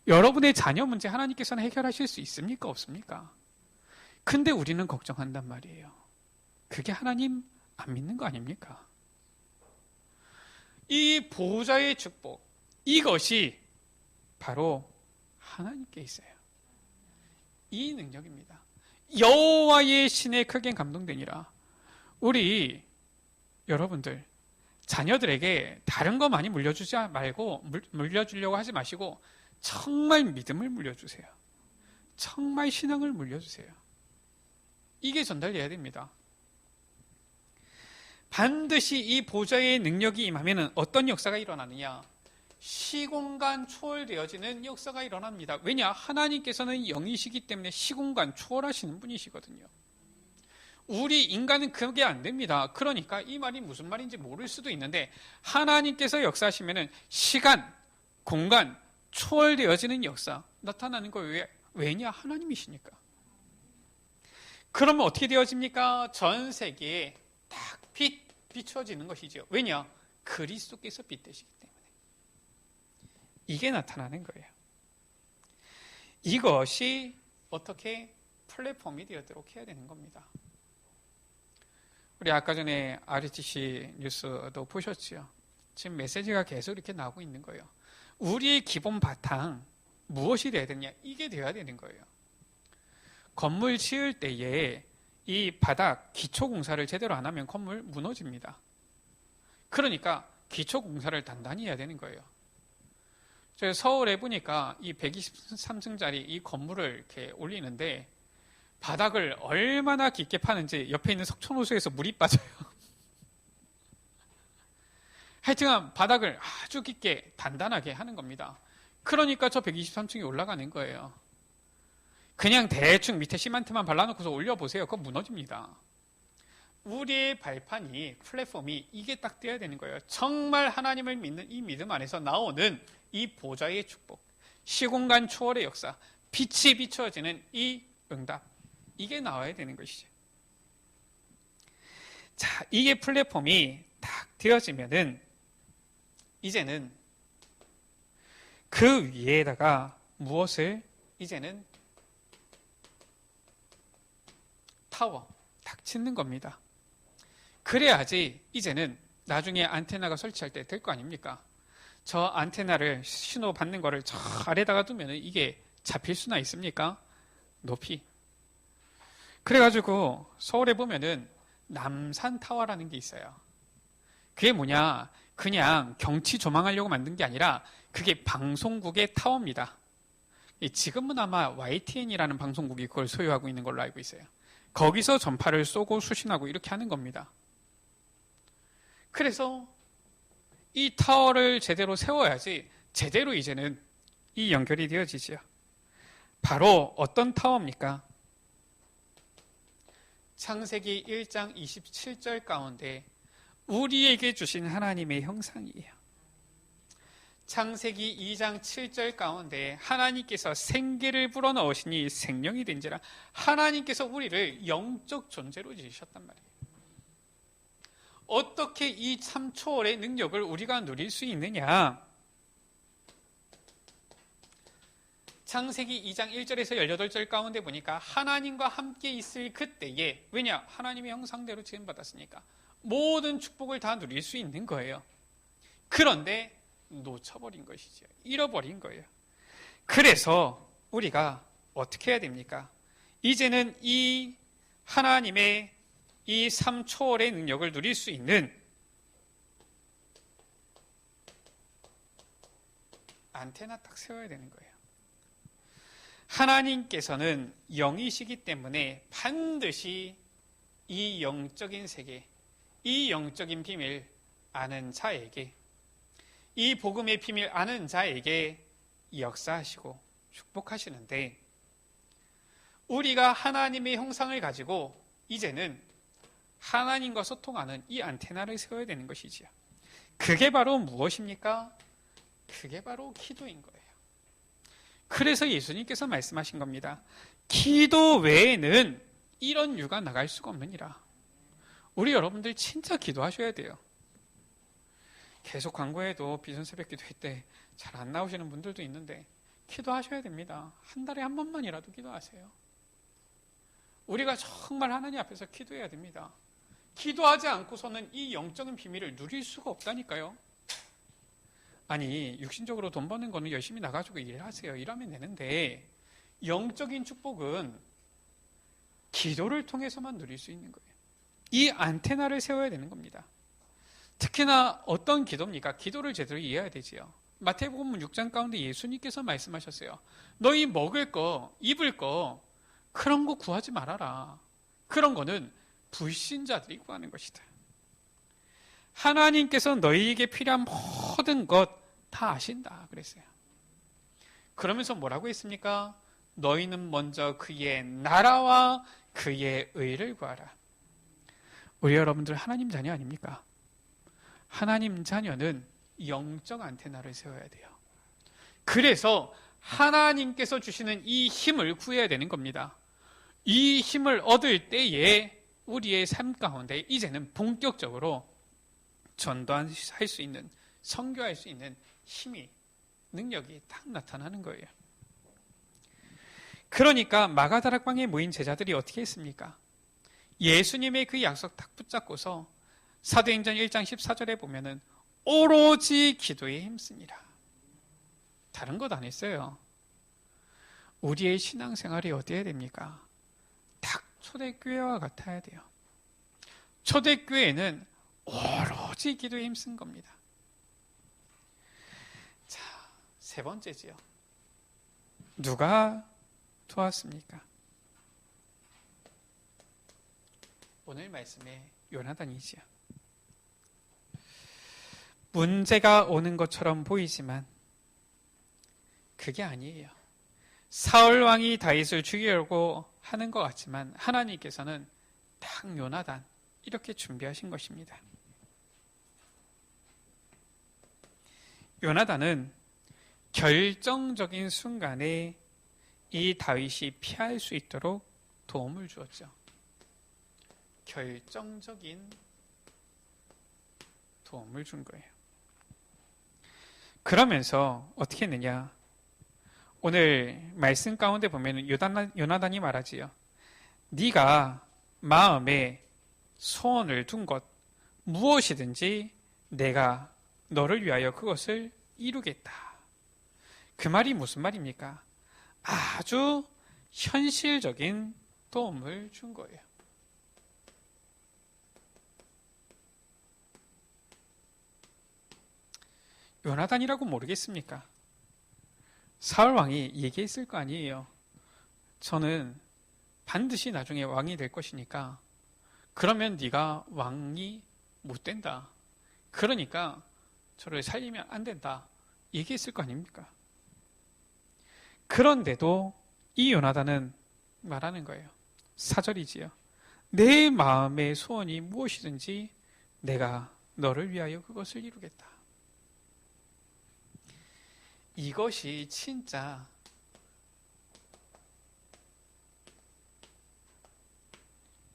여러분의 자녀 문제 하나님께서는 해결하실 수 있습니까? 없습니까? 근데 우리는 걱정한단 말이에요. 그게 하나님 안 믿는 거 아닙니까? 이 보좌의 축복, 이것이 바로 하나님께 있어요. 이 능력입니다. 여호와의 신에 크게 감동되니라. 우리 여러분들 자녀들에게 다른 거 많이 물려주지 말고 물려주려고 하지 마시고 정말 믿음을 물려주세요. 정말 신앙을 물려주세요. 이게 전달돼야 됩니다. 반드시 이 보좌의 능력이 임하면 어떤 역사가 일어나느냐? 시공간 초월되어지는 역사가 일어납니다. 왜냐? 하나님께서는 영이시기 때문에 시공간 초월하시는 분이시거든요. 우리 인간은 그게 안 됩니다. 그러니까 이 말이 무슨 말인지 모를 수도 있는데 하나님께서 역사하시면 시간, 공간 초월되어지는 역사 나타나는 거예요. 왜냐? 하나님이시니까. 그러면 어떻게 되어집니까? 전 세계에 딱 비춰지는 것이죠. 왜냐? 그리스도께서 빛 되시기 때문에. 이게 나타나는 거예요. 이것이 어떻게 플랫폼이 되도록 해야 되는 겁니다. 우리 아까 전에 RTC 뉴스도 보셨죠? 지금 메시지가 계속 이렇게 나오고 있는 거예요. 우리의 기본 바탕 무엇이 돼야 되냐? 이게 돼야 되는 거예요. 건물 지을 때에 이 바닥 기초공사를 제대로 안 하면 건물 무너집니다. 그러니까 기초공사를 단단히 해야 되는 거예요. 저 서울에 보니까 이 123층짜리 이 건물을 이렇게 올리는데 바닥을 얼마나 깊게 파는지 옆에 있는 석촌호수에서 물이 빠져요. 하여튼 바닥을 아주 깊게 단단하게 하는 겁니다. 그러니까 저 123층이 올라가는 거예요. 그냥 대충 밑에 시멘트만 발라놓고서 올려보세요. 그건 무너집니다. 우리의 발판이, 플랫폼이 이게 딱 돼야 되는 거예요. 정말 하나님을 믿는 이 믿음 안에서 나오는 이 보좌의 축복, 시공간 초월의 역사, 빛이 비춰지는 이 응답, 이게 나와야 되는 것이죠. 자, 이게 플랫폼이 딱 되어지면은 이제는 그 위에다가 무엇을 이제는 타워 딱 짓는 겁니다. 그래야지 이제는 나중에 안테나가 설치할 때 될 거 아닙니까? 저 안테나를 신호 받는 거를 저 아래다가 두면 이게 잡힐 수나 있습니까? 높이. 그래가지고 서울에 보면은 남산타워라는 게 있어요. 그게 뭐냐? 그냥 경치 조망하려고 만든 게 아니라 그게 방송국의 타워입니다. 지금은 아마 YTN이라는 방송국이 그걸 소유하고 있는 걸로 알고 있어요. 거기서 전파를 쏘고 수신하고 이렇게 하는 겁니다. 그래서 이 타워를 제대로 세워야지 제대로 이제는 이 연결이 되어지죠. 바로 어떤 타워입니까? 창세기 1장 27절 가운데 우리에게 주신 하나님의 형상이에요. 창세기 2장 7절 가운데 하나님께서 생기를 불어넣으시니 생명이 된지라. 하나님께서 우리를 영적 존재로 지으셨단 말이에요. 어떻게 이 참 초월의 능력을 우리가 누릴 수 있느냐? 창세기 2장 1절에서 18절 가운데 보니까 하나님과 함께 있을 그때에, 왜냐? 하나님의 형상대로 지음받았으니까 모든 축복을 다 누릴 수 있는 거예요. 그런데 놓쳐버린 것이죠. 잃어버린 거예요. 그래서 우리가 어떻게 해야 됩니까? 이제는 이 하나님의 이 삶 초월의 능력을 누릴 수 있는 안테나 딱 세워야 되는 거예요. 하나님께서는 영이시기 때문에 반드시 이 영적인 세계, 이 영적인 비밀 아는 자에게, 이 복음의 비밀 아는 자에게 역사하시고 축복하시는데, 우리가 하나님의 형상을 가지고 이제는 하나님과 소통하는 이 안테나를 세워야 되는 것이지요. 그게 바로 무엇입니까? 그게 바로 기도인 거예요. 그래서 예수님께서 말씀하신 겁니다. 기도 외에는 이런 유가 나갈 수가 없느니라. 우리 여러분들 진짜 기도하셔야 돼요. 계속 광고해도 비전새벽 기도회 때 잘 안 나오시는 분들도 있는데 기도하셔야 됩니다. 한 달에 한 번만이라도 기도하세요. 우리가 정말 하나님 앞에서 기도해야 됩니다. 기도하지 않고서는 이 영적인 비밀을 누릴 수가 없다니까요. 아니, 육신적으로 돈 버는 거는 열심히 나가지고 일하세요. 일하면 되는데 영적인 축복은 기도를 통해서만 누릴 수 있는 거예요. 이 안테나를 세워야 되는 겁니다. 특히나 어떤 기도입니까? 기도를 제대로 이해해야 되지요. 마태복음 6장 가운데 예수님께서 말씀하셨어요. 너희 먹을 거, 입을 거 그런 거 구하지 말아라. 그런 거는 불신자들이 구하는 것이다. 하나님께서 너희에게 필요한 모든 것 다 아신다 그랬어요. 그러면서 뭐라고 했습니까? 너희는 먼저 그의 나라와 그의 의를 구하라. 우리 여러분들 하나님 자녀 아닙니까? 하나님 자녀는 영적 안테나를 세워야 돼요. 그래서 하나님께서 주시는 이 힘을 구해야 되는 겁니다. 이 힘을 얻을 때에 우리의 삶 가운데 이제는 본격적으로 전도할 수 있는, 선교할 수 있는 힘이, 능력이 딱 나타나는 거예요. 그러니까 마가다락방에 모인 제자들이 어떻게 했습니까? 예수님의 그 약속 딱 붙잡고서 사도행전 1장 14절에 보면은 오로지 기도에 힘쓰니라. 다른 것 안 했어요. 우리의 신앙생활이 어때야 됩니까? 딱 초대교회와 같아야 돼요. 초대교회는 오로지 기도에 힘쓴 겁니다. 자, 세 번째지요. 누가 도왔습니까? 오늘 말씀의 요나단이지요. 문제가 오는 것처럼 보이지만 그게 아니에요. 사울 왕이 다윗을 죽이려고 하는 것 같지만 하나님께서는 딱 요나단 이렇게 준비하신 것입니다. 요나단은 결정적인 순간에 이 다윗이 피할 수 있도록 도움을 주었죠. 결정적인 도움을 준 거예요. 그러면서 어떻게 했느냐? 오늘 말씀 가운데 보면 요나단이 말하지요. 네가 마음에 소원을 둔 것 무엇이든지 내가 너를 위하여 그것을 이루겠다. 그 말이 무슨 말입니까? 아주 현실적인 도움을 준 거예요. 요나단이라고 모르겠습니까? 사울 왕이 얘기했을 거 아니에요. 저는 반드시 나중에 왕이 될 것이니까 그러면 네가 왕이 못 된다. 그러니까 저를 살리면 안 된다. 얘기했을 거 아닙니까? 그런데도 이 요나단은 말하는 거예요. 4절이지요. 내 마음의 소원이 무엇이든지 내가 너를 위하여 그것을 이루겠다. 이것이 진짜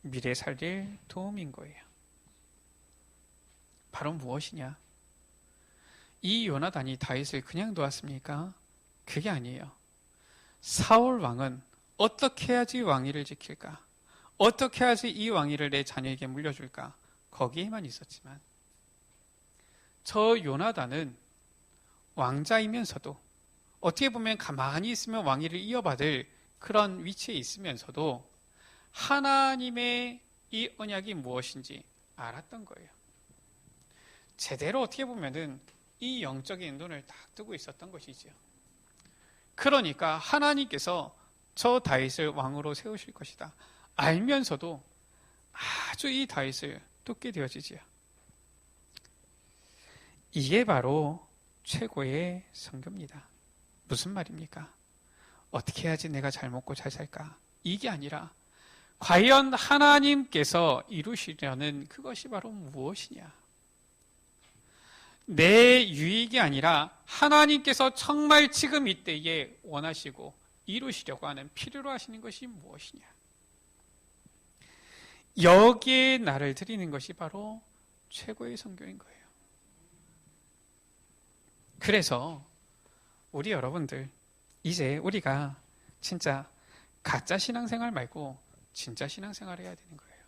미래 살릴 도움인 거예요. 바로 무엇이냐? 이 요나단이 다윗을 그냥 놓았습니까? 그게 아니에요. 사울 왕은 어떻게 해야지 왕위를 지킬까? 어떻게 해야지 이 왕위를 내 자녀에게 물려줄까? 거기에만 있었지만 저 요나단은 왕자이면서도 어떻게 보면 가만히 있으면 왕위를 이어받을 그런 위치에 있으면서도 하나님의 이 언약이 무엇인지 알았던 거예요. 제대로 어떻게 보면은 이 영적인 눈을 딱 뜨고 있었던 것이지요. 그러니까 하나님께서 저 다윗을 왕으로 세우실 것이다 알면서도 아주 이 다윗을 돕게 되어지지요. 이게 바로 최고의 선교입니다. 무슨 말입니까? 어떻게 해야지 내가 잘 먹고 잘 살까? 이게 아니라 과연 하나님께서 이루시려는 그것이 바로 무엇이냐? 내 유익이 아니라 하나님께서 정말 지금 이때에 원하시고 이루시려고 하는 필요로 하시는 것이 무엇이냐? 여기에 나를 드리는 것이 바로 최고의 선교인 거예요. 그래서 우리 여러분들 이제 우리가 진짜 가짜 신앙생활 말고 진짜 신앙생활을 해야 되는 거예요.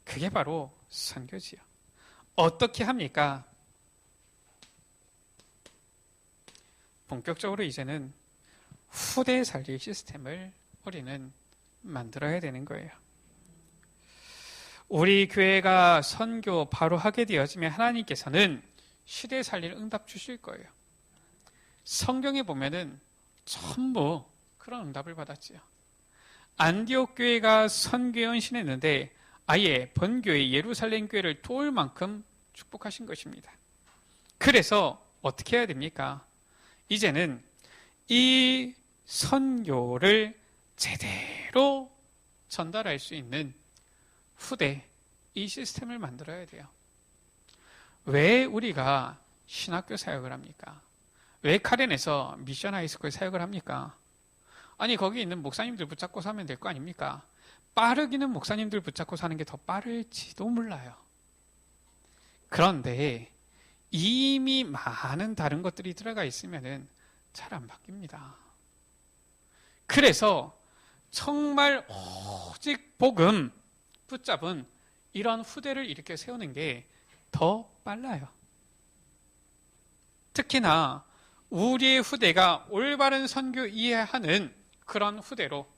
그게 바로 선교지요. 어떻게 합니까? 본격적으로 이제는 후대 살릴 시스템을 우리는 만들어야 되는 거예요. 우리 교회가 선교 바로 하게 되어지면 하나님께서는 시대 살릴 응답 주실 거예요. 성경에 보면은 전부 그런 응답을 받았지요. 안디옥 교회가 선교에 헌신했는데 아예 본교회 예루살렘 교회를 도울 만큼 축복하신 것입니다. 그래서 어떻게 해야 됩니까? 이제는 이 선교를 제대로 전달할 수 있는 후대 이 시스템을 만들어야 돼요. 왜 우리가 신학교 사역을 합니까? 왜 카렌에서 미션 하이스쿨 사역을 합니까? 아니 거기 있는 목사님들 붙잡고 사면 될 거 아닙니까? 빠르기는 목사님들 붙잡고 사는 게 더 빠를지도 몰라요. 그런데 이미 많은 다른 것들이 들어가 있으면 잘 안 바뀝니다. 그래서 정말 오직 복음 붙잡은 이런 후대를 이렇게 세우는 게 더 빨라요. 특히나 우리의 후대가 올바른 선교 이해하는 그런 후대로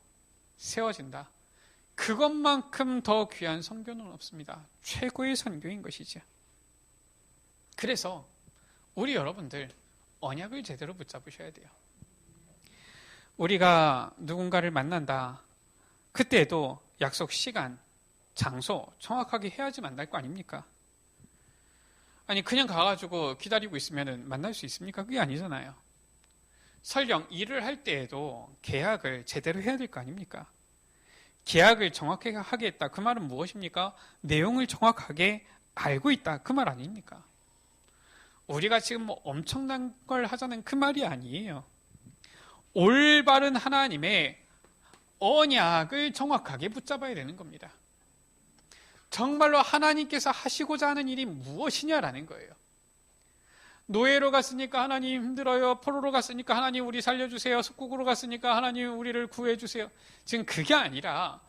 세워진다. 그것만큼 더 귀한 선교는 없습니다. 최고의 선교인 것이죠. 그래서 우리 여러분들 언약을 제대로 붙잡으셔야 돼요. 우리가 누군가를 만난다. 그때도 약속 시간, 장소 정확하게 해야지 만날 거 아닙니까? 아니 그냥 가가지고 기다리고 있으면 만날 수 있습니까? 그게 아니잖아요. 설령 일을 할 때에도 계약을 제대로 해야 될 거 아닙니까? 계약을 정확하게 하겠다. 그 말은 무엇입니까? 내용을 정확하게 알고 있다. 그 말 아닙니까? 우리가 지금 뭐 엄청난 걸 하자는 그 말이 아니에요. 올바른 하나님의 언약을 정확하게 붙잡아야 되는 겁니다. 정말로 하나님께서 하시고자 하는 일이 무엇이냐라는 거예요. 노예로 갔으니까 하나님 힘들어요. 포로로 갔으니까 하나님 우리 살려주세요. 속국으로 갔으니까 하나님 우리를 구해주세요. 지금 그게 아니라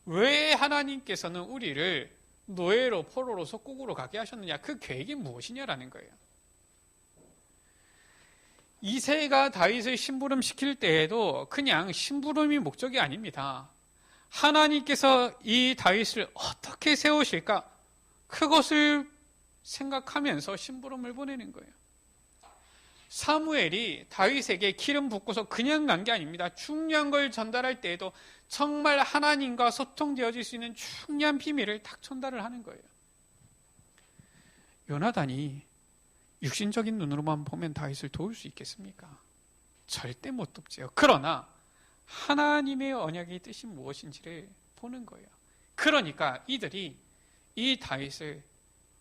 왜 하나님께서는 우리를 노예로 포로로 속국으로 가게 하셨느냐. 그 계획이 무엇이냐라는 거예요. 이새가 다윗을 심부름 시킬 때에도 그냥 심부름이 목적이 아닙니다. 하나님께서 이 다윗을 어떻게 세우실까? 그것을 생각하면서 심부름을 보내는 거예요. 사무엘이 다윗에게 기름 붓고서 그냥 간 게 아닙니다. 중요한 걸 전달할 때에도 정말 하나님과 소통되어질 수 있는 중요한 비밀을 딱 전달을 하는 거예요. 요나단이 육신적인 눈으로만 보면 다윗을 도울 수 있겠습니까? 절대 못 돕지요. 그러나 하나님의 언약의 뜻이 무엇인지를 보는 거예요. 그러니까 이들이 이 다윗을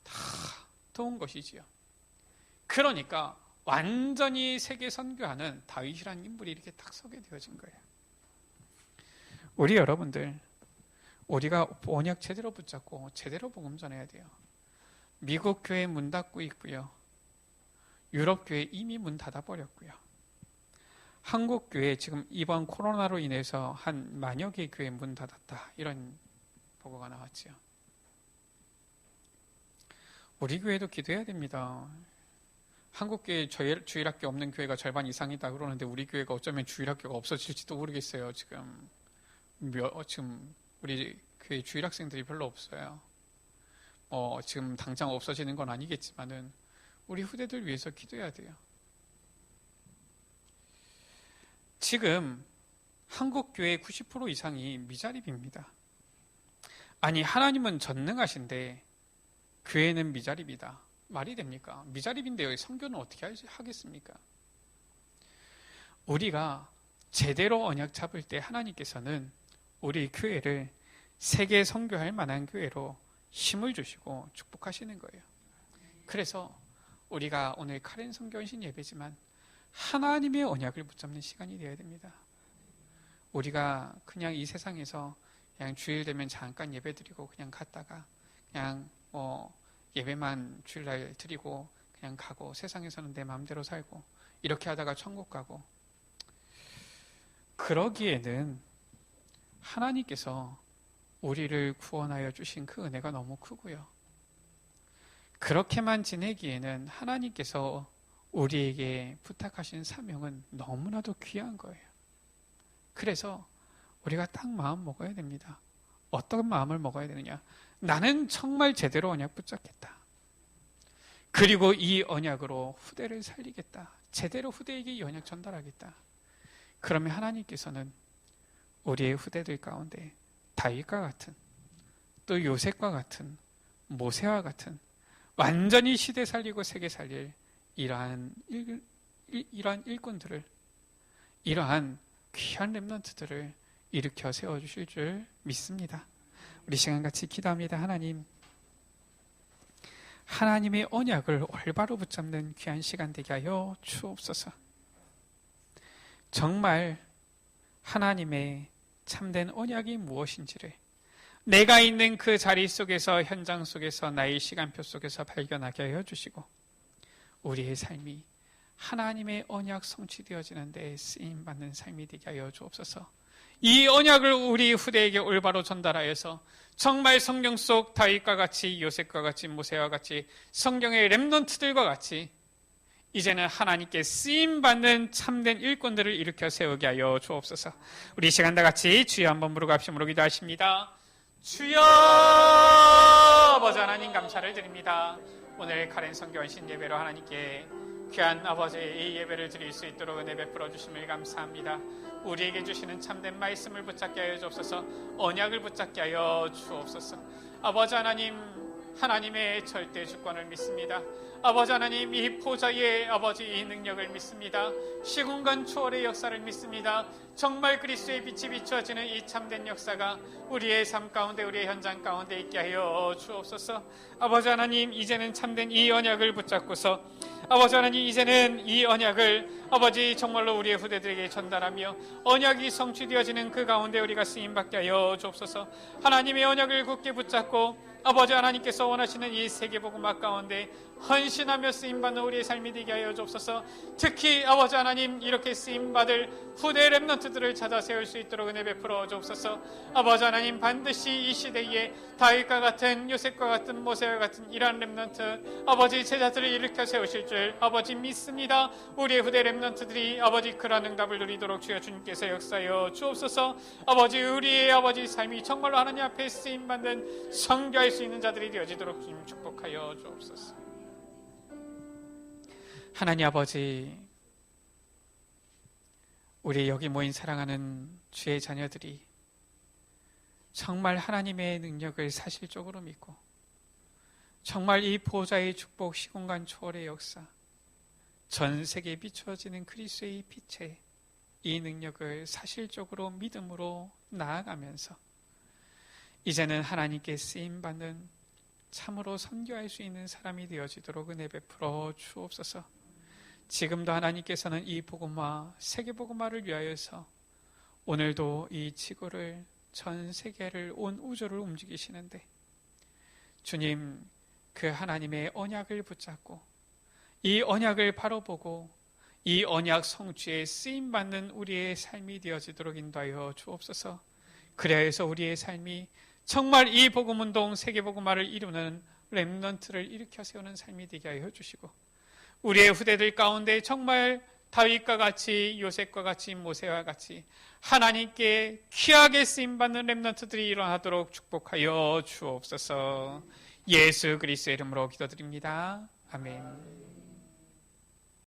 다 도운 것이지요. 그러니까 완전히 세계 선교하는 다윗이라는 인물이 이렇게 딱 서게 되어진 거예요. 우리 여러분들, 우리가 언약 제대로 붙잡고 제대로 복음 전해야 돼요. 미국 교회 문 닫고 있고요. 유럽 교회 이미 문 닫아버렸고요. 한국 교회 지금 이번 코로나로 인해서 한 만여 개 교회 문 닫았다, 이런 보고가 나왔죠. 우리 교회도 기도해야 됩니다. 한국 교회 주일학교 없는 교회가 절반 이상이다 그러는데 우리 교회가 어쩌면 주일학교가 없어질지도 모르겠어요. 지금 우리 교회 주일학생들이 별로 없어요. 지금 당장 없어지는 건 아니겠지만은 우리 후대들 위해서 기도해야 돼요. 지금 한국 교회 90% 이상이 미자립입니다. 아니, 하나님은 전능하신데 교회는 미자립이다. 말이 됩니까? 미자립인데 선교는 어떻게 하겠습니까? 우리가 제대로 언약 잡을 때 하나님께서는 우리 교회를 세계 선교할 만한 교회로 힘을 주시고 축복하시는 거예요. 그래서 우리가 오늘 카렌 선교헌신 예배지만 하나님의 언약을 붙잡는 시간이 되어야 됩니다. 우리가 그냥 이 세상에서 그냥 주일 되면 잠깐 예배 드리고 그냥 갔다가 그냥 예배만 주일날 드리고 그냥 가고 세상에서는 내 마음대로 살고 이렇게 하다가 천국 가고, 그러기에는 하나님께서 우리를 구원하여 주신 그 은혜가 너무 크고요. 그렇게만 지내기에는 하나님께서 우리에게 부탁하신 사명은 너무나도 귀한 거예요. 그래서 우리가 딱 마음 먹어야 됩니다. 어떤 마음을 먹어야 되느냐? 나는 정말 제대로 언약 붙잡겠다. 그리고 이 언약으로 후대를 살리겠다. 제대로 후대에게 이 언약 전달하겠다. 그러면 하나님께서는 우리의 후대들 가운데 다윗과 같은, 또 요셉과 같은, 모세와 같은 완전히 시대 살리고 세계 살릴 이러한 일꾼들을, 이러한 귀한 렘넌트들을 일으켜 세워주실 줄 믿습니다. 우리 시간 같이 기도합니다. 하나님의 언약을 올바로 붙잡는 귀한 시간 되게 하여 주옵소서. 정말 하나님의 참된 언약이 무엇인지를 내가 있는 그 자리 속에서, 현장 속에서, 나의 시간표 속에서 발견하게 하여 주시고, 우리의 삶이 하나님의 언약 성취되어지는 데 쓰임받는 삶이 되게 하여 주옵소서. 이 언약을 우리 후대에게 올바로 전달하여서 정말 성경 속 다윗과 같이, 요셉과 같이, 모세와 같이, 성경의 렘넌트들과 같이 이제는 하나님께 쓰임받는 참된 일꾼들을 일으켜 세우게 하여 주옵소서. 우리 시간 다 같이 주여 한번 부르갑심으로 기도하십니다. 주여, 아버지 하나님 감사를 드립니다. 오늘 카렌 선교헌신 예배로 하나님께 귀한 아버지의 이 예배를 드릴 수 있도록 은혜 베풀어 주심을 감사합니다. 우리에게 주시는 참된 말씀을 붙잡게 하여 주옵소서. 언약을 붙잡게 하여 주옵소서. 아버지 하나님, 하나님의 절대 주권을 믿습니다. 아버지 하나님, 이 보좌의 아버지 이 능력을 믿습니다. 시공간 초월의 역사를 믿습니다. 정말 그리스도의 빛이 비추어지는 이 참된 역사가 우리의 삶 가운데, 우리의 현장 가운데 있게 하여 주옵소서. 아버지 하나님, 이제는 참된 이 언약을 붙잡고서 아버지 하나님, 이제는 이 언약을 아버지 정말로 우리의 후대들에게 전달하며 언약이 성취되어지는 그 가운데 우리가 쓰임받게 하여 주옵소서. 하나님의 언약을 굳게 붙잡고 아버지 하나님께서 원하시는 이 세계복음화 가운데 헌신하며 쓰임받는 우리의 삶이 되게 하여 주옵소서. 특히 아버지 하나님, 이렇게 쓰임받을 후대 렘넌트들을 찾아 세울 수 있도록 은혜 베풀어 주옵소서. 아버지 하나님, 반드시 이 시대에 다윗과 같은, 요셉과 같은, 모세와 같은 이러한 렘넌트 아버지 제자들을 일으켜 세우실 줄 아버지 믿습니다. 우리의 후대 렘넌트들이 아버지 그러한 응답을 누리도록 주여 주님께서 역사하여 주옵소서. 아버지, 우리의 아버지 삶이 정말로 하나님 앞에 쓰임받는 선교할 수 있는 자들이 되어지도록 주님 축복하여 주옵소서. 하나님 아버지, 우리 여기 모인 사랑하는 주의 자녀들이 정말 하나님의 능력을 사실적으로 믿고 정말 이 보좌의 축복, 시공간 초월의 역사, 전 세계에 비추어지는 그리스도의 빛의 이 능력을 사실적으로 믿음으로 나아가면서 이제는 하나님께 쓰임받는 참으로 선교할 수 있는 사람이 되어지도록 은혜 베풀어 주옵소서. 지금도 하나님께서는 이 복음화, 세계 복음화를 위하여서 오늘도 이 지구를, 전 세계를, 온 우주를 움직이시는데 주님, 그 하나님의 언약을 붙잡고 이 언약을 바로 보고 이 언약 성취에 쓰임받는 우리의 삶이 되어지도록 인도하여 주옵소서. 그래야 해서 우리의 삶이 정말 이 복음운동, 세계복음화를 이루는 렘넌트를 일으켜 세우는 삶이 되게 하여 주시고 우리의 후대들 가운데 정말 다윗과 같이, 요셉과 같이, 모세와 같이 하나님께 귀하게 쓰임받는 렘넌트들이 일어나도록 축복하여 주옵소서. 예수 그리스도의 이름으로 기도드립니다. 아멘.